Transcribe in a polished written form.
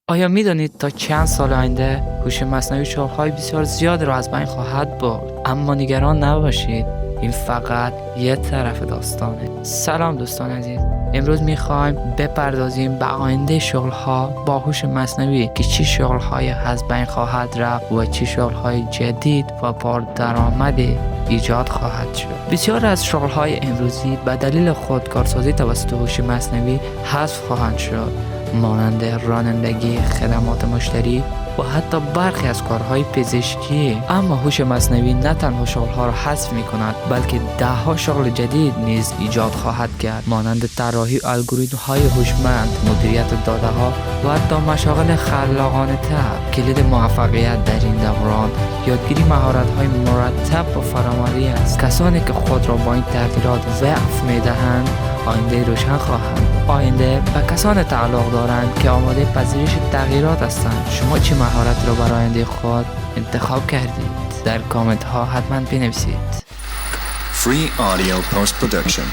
آیا می‌دانید تا چند سال آینده هوش مصنوعی شغل‌های بسیار زیاد را از بین خواهد برد؟ اما نگران نباشید، این فقط یه طرف داستانه. سلام دوستان عزیز، امروز می‌خوایم بپردازیم به آینده شغل‌ها با هوش مصنوعی که چه شغل‌های از بین خواهد رفت و چه شغل‌های جدید و پردرآمدی ایجاد خواهد شد. بسیار از شغل‌های امروزی به دلیل خودکارسازی توسط هوش مصنوعی حذف خواهند شد، مانند رانندگی، خدمات مشتری و حتی برخی از کارهای پزشکی. اما هوش مصنوعی نه تنها شغل‌ها را حذف می‌کند، بلکه ده‌ها شغل جدید نیز ایجاد خواهد کرد، مانند طراحی الگوریتم‌های هوشمند، مدیریت داده‌ها و حتی مشاغل خلاقانه‌تر. کلید موفقیت در این دوران یادگیری مهارت‌های مرتب و فرامری است. کسانی که خود را با این تغییرات وقف می‌دهند آینده روشن خواهند. آینده به کسان تعلق دارند که آماده پذیرش تغییرات هستند. شما چه مهارت را برای آینده خود انتخاب کردید؟ در کامنت ها حتما بنویسید. Free audio post production.